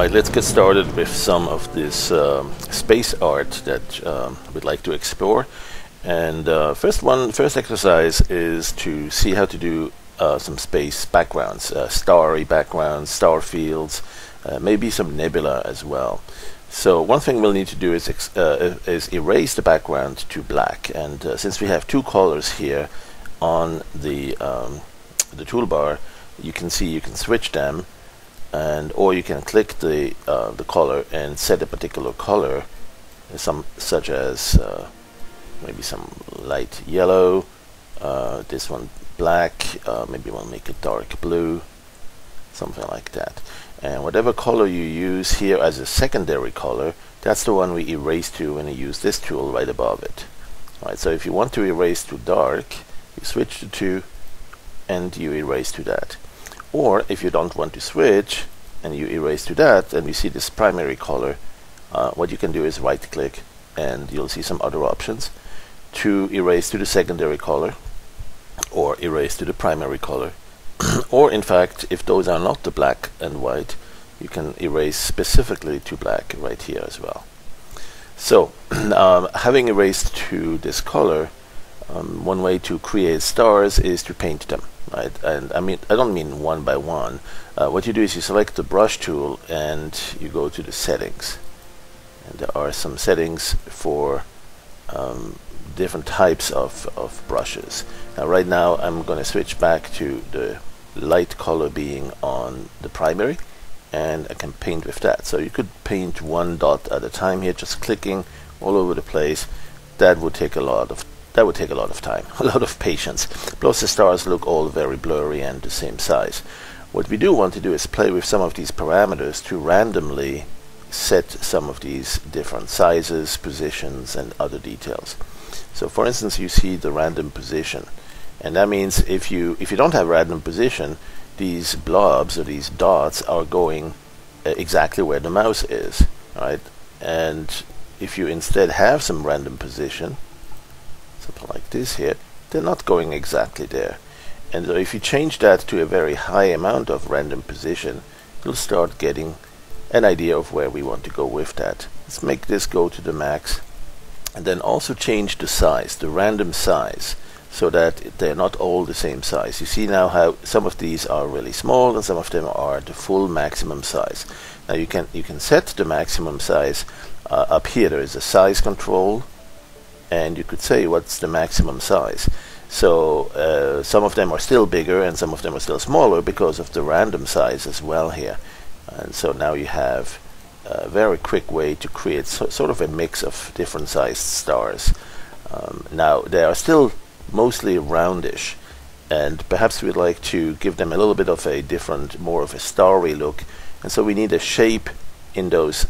Alright, let's get started with some of this space art that we'd like to explore. And first exercise is to see how to do some space backgrounds, starry backgrounds, star fields, maybe some nebula as well. So one thing we'll need to do is erase the background to black. And since we have two colors here on the toolbar, you can see you can switch them. Or you can click the color and set a particular color, such as maybe some light yellow, this one black, maybe we'll make it dark blue, something like that. And whatever color you use here as a secondary color, that's the one we erase to when you use this tool right above it. Alright, so if you want to erase to dark, you switch to 2 and you erase to that. Or if you don't want to switch and you erase to that and you see this primary color, what you can do is right click and you'll see some other options to erase to the secondary color or erase to the primary color. Or in fact, if those are not the black and white, you can erase specifically to black right here as well. So having erased to this color, one way to create stars is to paint them. Right, and I don't mean one by one. What you do is you select the brush tool and you go to the settings. And there are some settings for different types of brushes. Now, right now, I'm going to switch back to the light color being on the primary, and I can paint with that. So you could paint one dot at a time here, just clicking all over the place. That would take a lot of time, a lot of patience. Plus the stars look all very blurry and the same size. What we do want to do is play with some of these parameters to randomly set some of these different sizes, positions, and other details. So for instance, you see the random position. And that means if you don't have random position, these blobs or these dots are going exactly where the mouse is. Right? And if you instead have some random position, something like this here, they're not going exactly there. And so if you change that to a very high amount of random position, you'll start getting an idea of where we want to go with that. Let's make this go to the max, and then also change the size, the random size, so that they're not all the same size. You see now how some of these are really small and some of them are the full maximum size. Now you can set the maximum size up here. There is a size control, and you could say what's the maximum size. So some of them are still bigger and some of them are still smaller because of the random size as well here. And so now you have a very quick way to create sort of a mix of different sized stars. Now they are still mostly roundish, and perhaps we'd like to give them a little bit of a different, more of a starry look, and so we need a shape in those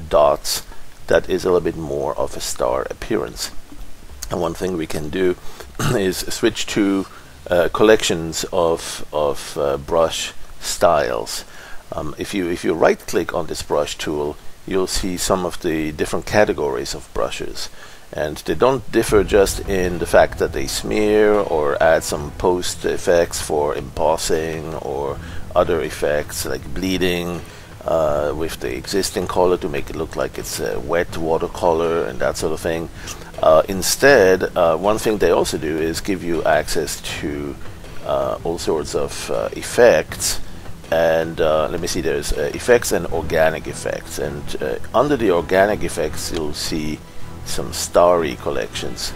dots that is a little bit more of a star appearance. And one thing we can do is switch to collections of brush styles. If you right click on this brush tool, you'll see some of the different categories of brushes, and they don't differ just in the fact that they smear or add some post effects for embossing or other effects like bleeding with the existing color to make it look like it's a wet watercolor and that sort of thing. Instead, one thing they also do is give you access to all sorts of effects. And let me see, there's effects and organic effects. And under the organic effects, you'll see some starry collections.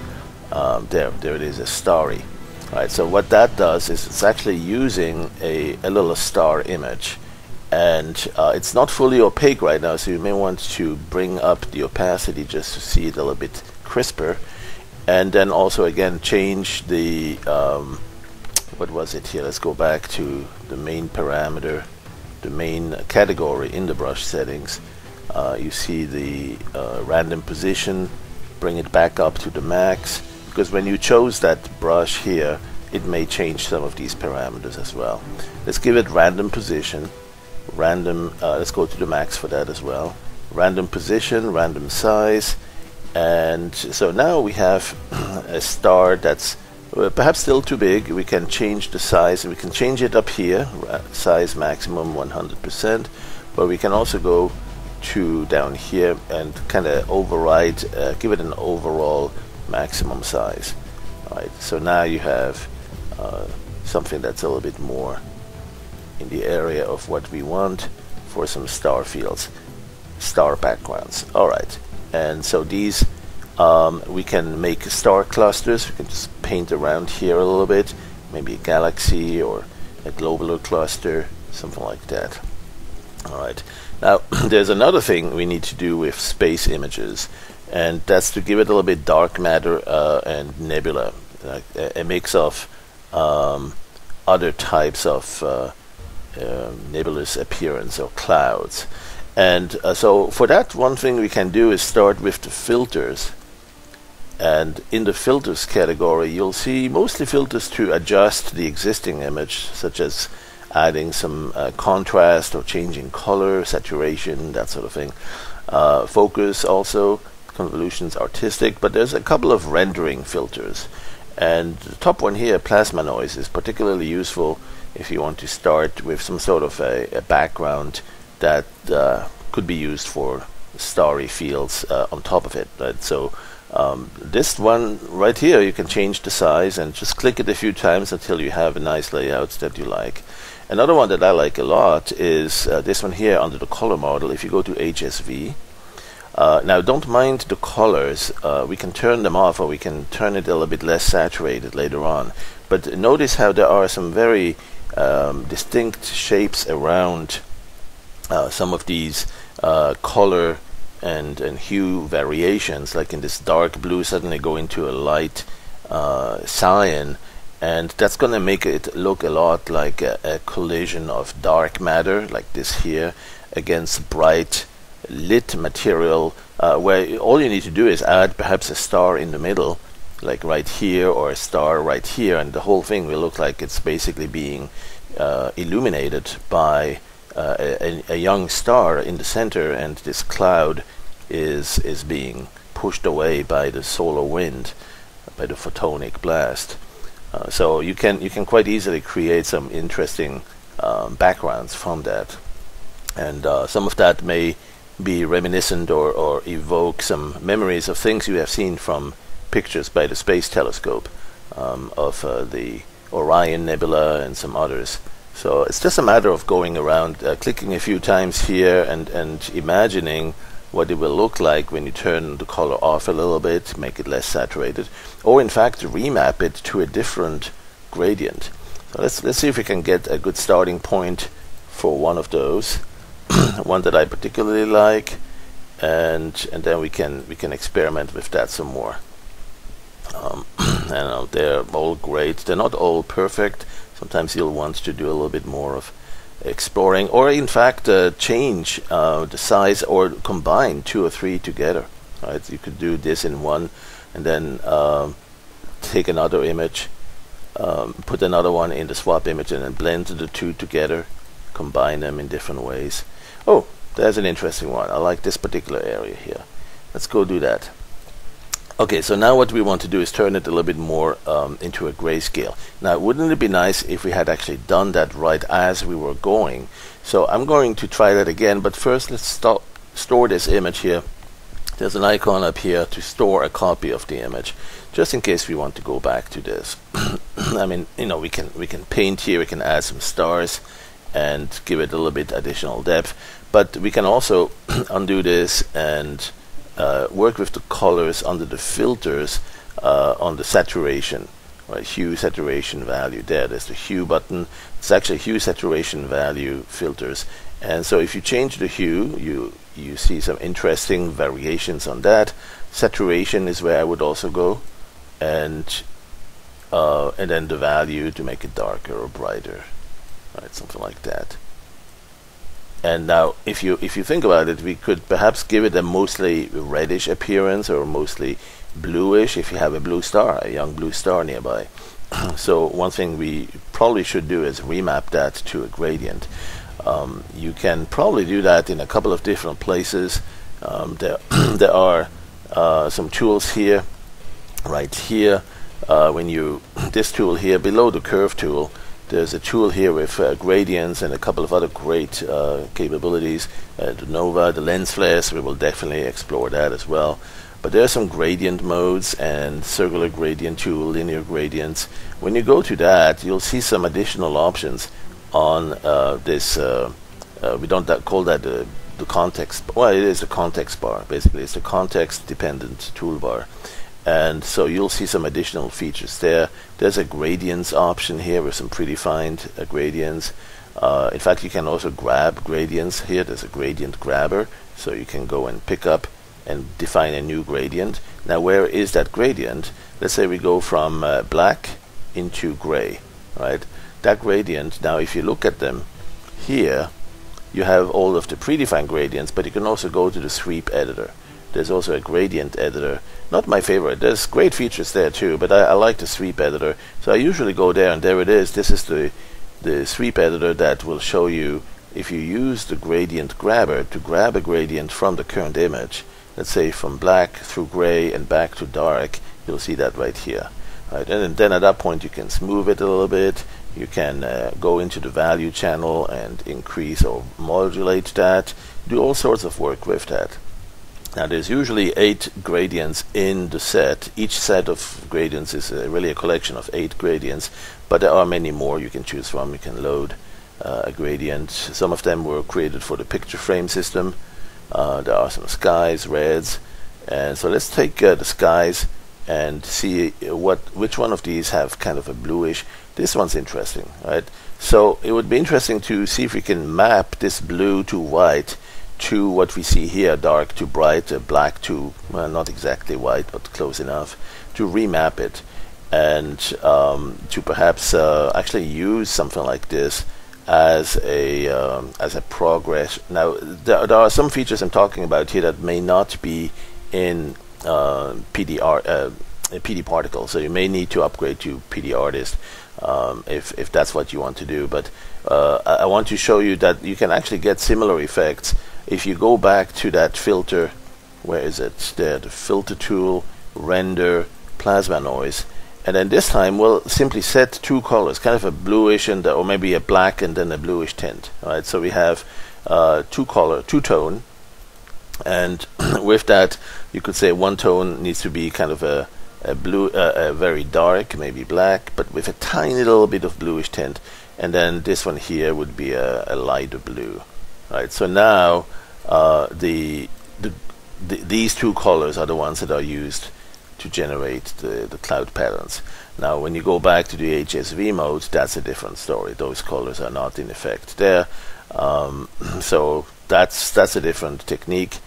There it is, a starry. Right, so what that does is it's actually using a little star image. And it's not fully opaque right now, so you may want to bring up the opacity just to see it a little bit crisper. And then also again change the what was it here? Let's go back to the main parameter, the main category in the brush settings. You see the random position, bring it back up to the max, because when you chose that brush here, it may change some of these parameters as well. Let's give it random position. Random, let's go to the max for that as well. Random position, random size, and so now we have a star that's perhaps still too big. We can change the size, and we can change it up here, size maximum 100%, but we can also go to down here and kind of override, give it an overall maximum size. Alright, so now you have something that's a little bit more in the area of what we want for some star fields, star backgrounds. Alright, and so these we can make star clusters. We can just paint around here a little bit, maybe a galaxy or a globular cluster, something like that. Alright, now there's another thing we need to do with space images, and that's to give it a little bit dark matter and nebula, a mix of other types of nebulous appearance or clouds. And so for that, one thing we can do is start with the filters. And in the filters category, you'll see mostly filters to adjust the existing image, such as adding some contrast or changing color, saturation, that sort of thing. Focus also, convolutions, artistic, but there's a couple of rendering filters. And the top one here, plasma noise, is particularly useful if you want to start with some sort of a background that could be used for starry fields on top of it. Right? So this one right here, you can change the size and just click it a few times until you have a nice layout that you like. Another one that I like a lot is this one here under the color model. If you go to HSV, now don't mind the colors, we can turn them off, or we can turn it a little bit less saturated later on. But notice how there are some very distinct shapes around some of these color and hue variations, like in this dark blue suddenly go into a light cyan, and that's going to make it look a lot like a collision of dark matter, like this here, against bright lit material, where all you need to do is add perhaps a star in the middle, like right here, or a star right here, and the whole thing will look like it's basically being illuminated by a young star in the center, and this cloud is being pushed away by the solar wind, by the photonic blast. So you can quite easily create some interesting backgrounds from that, and some of that may be reminiscent or evoke some memories of things you have seen from pictures by the Space Telescope of the Orion Nebula and some others. So it's just a matter of going around, clicking a few times here and imagining what it will look like when you turn the color off a little bit, make it less saturated, or in fact remap it to a different gradient. So let's see if we can get a good starting point for one of those, one that I particularly like, and then we can experiment with that some more. And they're all great. They're not all perfect. Sometimes you'll want to do a little bit more of exploring, or in fact change the size or combine 2 or 3 together. Right? You could do this in one, and then take another image, put another one in the swap image, and then blend the two together, combine them in different ways. Oh, there's an interesting one. I like this particular area here. Let's go do that. Okay, so now what we want to do is turn it a little bit more into a grayscale. Now, wouldn't it be nice if we had actually done that right as we were going? So I'm going to try that again, but first let's store this image here. There's an icon up here to store a copy of the image, just in case we want to go back to this. I mean, you know, we can paint here, we can add some stars and give it a little bit additional depth, but we can also undo this and work with the colors under the filters on the saturation, right? Hue, saturation, value. There's the hue button. It's actually hue, saturation, value filters. And so if you change the hue, you see some interesting variations on that. Saturation is where I would also go, and then the value to make it darker or brighter, right? Something like that. And now, if you think about it, we could perhaps give it a mostly reddish appearance, or mostly bluish if you have a blue star, a young blue star nearby. So one thing we probably should do is remap that to a gradient. You can probably do that in a couple of different places. There are some tools here, right here. This tool here below the curve tool, There's a tool here with gradients and a couple of other great capabilities. The Nova, the lens flares, we will definitely explore that as well. But there are some gradient modes and circular gradient tool, linear gradients. When you go to that, you'll see some additional options on this. We don't call that the context. Well, it is a context bar. Basically, it's a context-dependent toolbar. And so you'll see some additional features there. There's a gradients option here with some predefined gradients. In fact, you can also grab gradients here. There's a gradient grabber, so you can go and pick up and define a new gradient. Now, where is that gradient? Let's say we go from black into gray, right? That gradient, now if you look at them here, you have all of the predefined gradients, but you can also go to the sweep editor. There's also a gradient editor. Not my favorite. There's great features there too, but I like the sweep editor. So I usually go there, and there it is. This is the sweep editor that will show you if you use the gradient grabber to grab a gradient from the current image. Let's say from black through gray and back to dark. You'll see that right here. Right, and then at that point you can smooth it a little bit. You can go into the value channel and increase or modulate that. Do all sorts of work with that. Now there's usually 8 gradients in the set. Each set of gradients is really a collection of 8 gradients, but there are many more you can choose from. You can load a gradient. Some of them were created for the picture frame system. There are some skies, reds, and so let's take the skies and see which one of these have kind of a bluish. This one's interesting, right? So it would be interesting to see if we can map this blue to white to what we see here, dark to bright, black to, well, not exactly white, but close enough, to remap it, and to perhaps actually use something like this as a progress. Now there are some features I'm talking about here that may not be in PD particle, so you may need to upgrade to PD artist if that's what you want to do. But I want to show you that you can actually get similar effects if you go back to that filter. Where is it? There, the filter tool, render, plasma noise, and then this time we'll simply set 2 colors, kind of a bluish and or maybe a black and then a bluish tint. Right, so we have 2 tone, and with that you could say one tone needs to be kind of a blue, very dark, maybe black, but with a tiny little bit of bluish tint, and then this one here would be a lighter blue. Right, so now these 2 colors are the ones that are used to generate the cloud patterns. Now when you go back to the HSV mode, that's a different story. Those colors are not in effect there. So that's a different technique.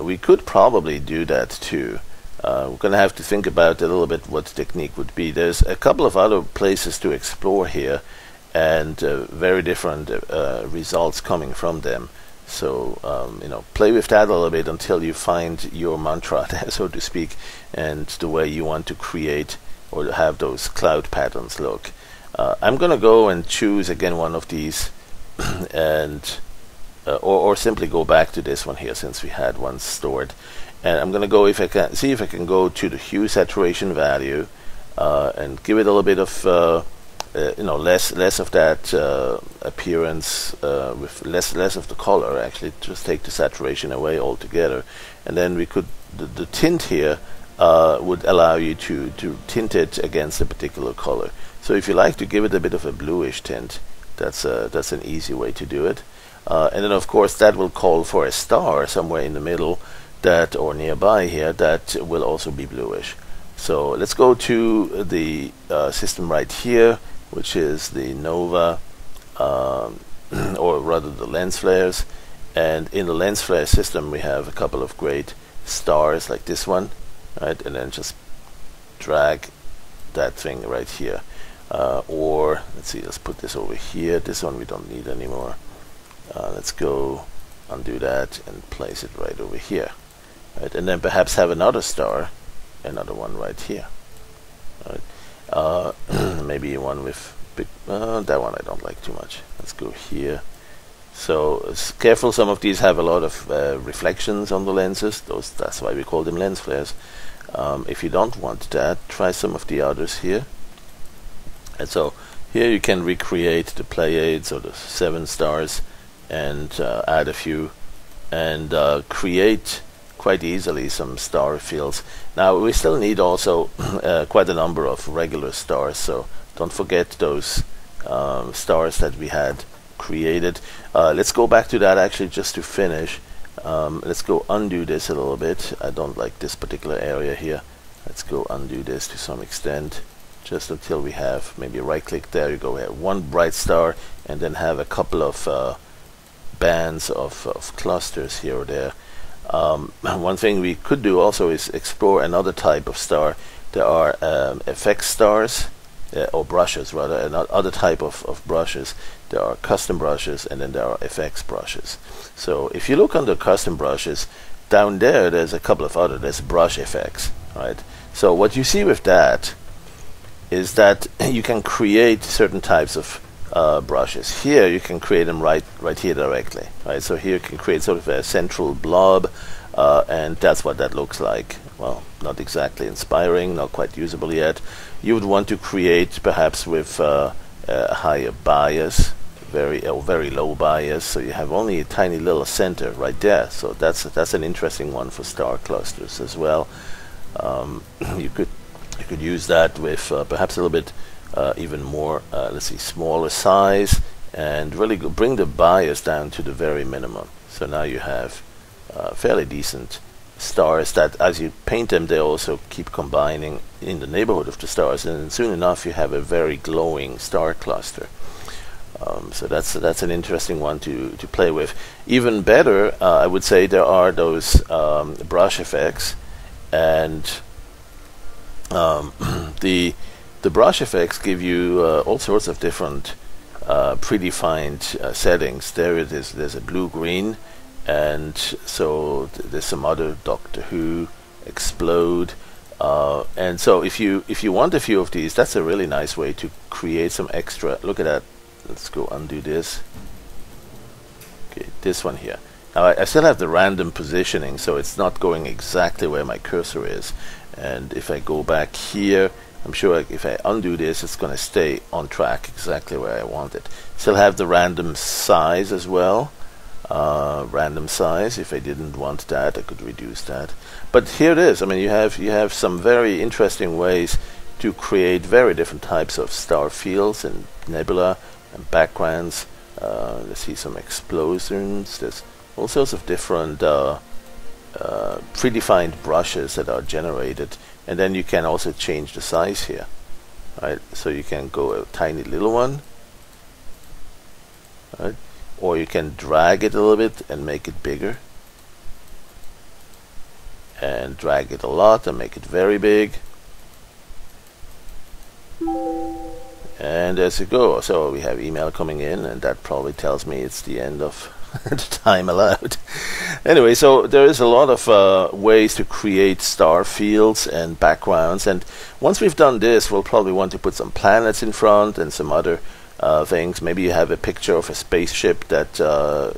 We could probably do that too. We're going to have to think about a little bit what the technique would be. There's a couple of other places to explore here, and very different results coming from them. So play with that a little bit until you find your mantra, so to speak, and the way you want to create or have those cloud patterns look. I'm going to go and choose again one of these, and or simply go back to this one here since we had one stored. And I'm going to go, if I can go to the hue saturation value and give it a little bit of less of that appearance, with less of the color. Actually, just take the saturation away altogether, and then we could the tint here would allow you to tint it against a particular color. So if you like to give it a bit of a bluish tint, that's an easy way to do it. And then of course that will call for a star somewhere in the middle, that or nearby here, that will also be bluish. So let's go to the system right here, which is the Nova, or rather the lens flares. And in the lens flare system we have a couple of great stars like this one, right? And then just drag that thing right here, or let's see, let's put this over here. This one we don't need anymore. Let's go undo that and place it right over here, right? And then perhaps have another star, another one right here, right? Maybe one with big, that one I don't like too much. Let's go here. So careful, some of these have a lot of reflections on the lenses. That's why we call them lens flares. If you don't want that, try some of the others here. And so Here you can recreate the Pleiades or the 7 stars and add a few and create quite easily some star fields. Now we still need also quite a number of regular stars, so don't forget those stars that we had created. Let's go back to that actually just to finish. Let's go undo this a little bit. I don't like this particular area here. Let's go undo this to some extent, just until we have maybe right click there. You go ahead, one bright star, and then have a couple of bands of clusters here or there. One thing we could do also is explore another type of star. There are effects stars, or brushes rather, another type of brushes. There are custom brushes, and then there are effects brushes. So if you look under custom brushes, down there's a couple of other, there's brush effects, right? So what you see with that is that you can create certain types of brushes. Here you can create them right here directly, right? So here you can create sort of a central blob, and that's what that looks like. Well, not exactly inspiring, not quite usable yet. You would want to create perhaps with a higher bias, very low bias, so you have only a tiny little center right there. So that's an interesting one for star clusters as well. You could use that with perhaps a little bit even more, let's see, smaller size, and really bring the bias down to the very minimum. So now you have fairly decent stars that, as you paint them, they also keep combining in the neighborhood of the stars, and soon enough you have a very glowing star cluster. So that's an interesting one to play with. Even better, I would say, there are those brush effects, and the brush effects give you all sorts of different predefined settings. There it is. There's a blue-green, and so there's some other Doctor Who, Explode, and so if you want a few of these, that's a really nice way to create some extra. Look at that. Let's go undo this. Okay, this one here. Now I still have the random positioning, so it's not going exactly where my cursor is. And if I go back here, I'm sure if I undo this, it's going to stay on track exactly where I want it. Still have the random size as well. Random size. If I didn't want that, I could reduce that. But here it is. I mean, you have some very interesting ways to create very different types of star fields and nebula and backgrounds. Let's see some explosions. There's all sorts of different predefined brushes that are generated, and then you can also change the size here, right? So you can go a tiny little one, right? Or you can drag it a little bit and make it bigger, and drag it a lot and make it very big. And as you go, so we have email coming in, and that probably tells me it's the end of the time allowed. Anyway, so there is a lot of ways to create star fields and backgrounds, and once we've done this, we'll probably want to put some planets in front and some other things. Maybe you have a picture of a spaceship that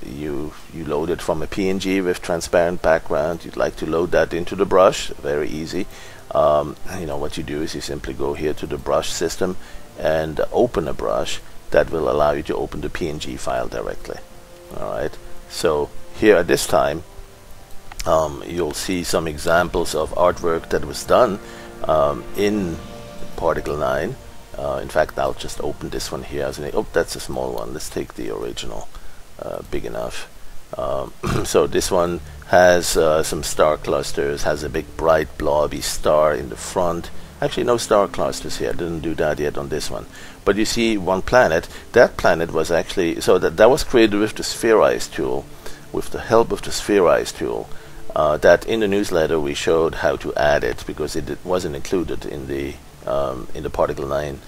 you loaded from a PNG with transparent background. You'd like to load that into the brush. Very easy. You know what you do is you simply go here to the brush system and open a brush that will allow you to open the PNG file directly. Alright, so here at this time you'll see some examples of artwork that was done in Particle 9. In fact, I'll just open this one here as an, oh, that's a small one. Let's take the original, big enough. So this one has some star clusters, has a big bright blobby star in the front. Actually, no star clusters here. I didn't do that yet on this one. But you see one planet. That planet was actually, so that was created with the Spherize tool, with the help of the Spherize tool. That in the newsletter we showed how to add it, because it wasn't included in the Particle 9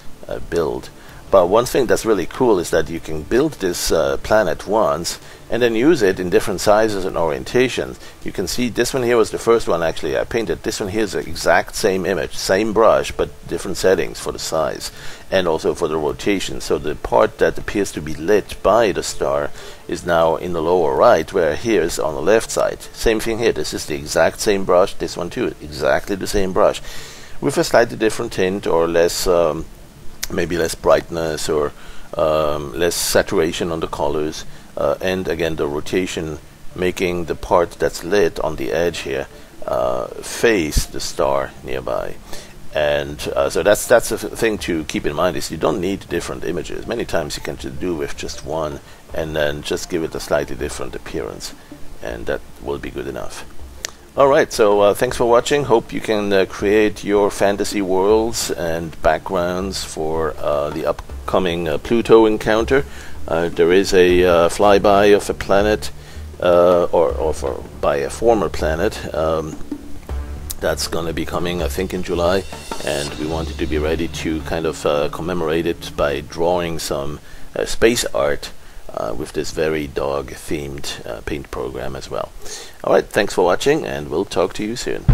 build. But one thing that's really cool is that you can build this planet once and then use it in different sizes and orientations. You can see this one here was the first one actually I painted. This one here is the exact same image, same brush, but different settings for the size and also for the rotation. So the part that appears to be lit by the star is now in the lower right, where here is on the left side. Same thing here. This is the exact same brush. This one too, exactly the same brush, with a slightly different tint or less maybe less brightness or less saturation on the colors, and again the rotation making the part that's lit on the edge here face the star nearby. And so that's a thing to keep in mind, is you don't need different images. Many times you can do with just one and then just give it a slightly different appearance, and that will be good enough. Alright, so thanks for watching. Hope you can create your fantasy worlds and backgrounds for the upcoming Pluto encounter. There is a flyby of a planet, or by a former planet, that's going to be coming, I think, in July, and we wanted to be ready to kind of commemorate it by drawing some space art with this very dog-themed paint program as well. Alright, thanks for watching, and we'll talk to you soon.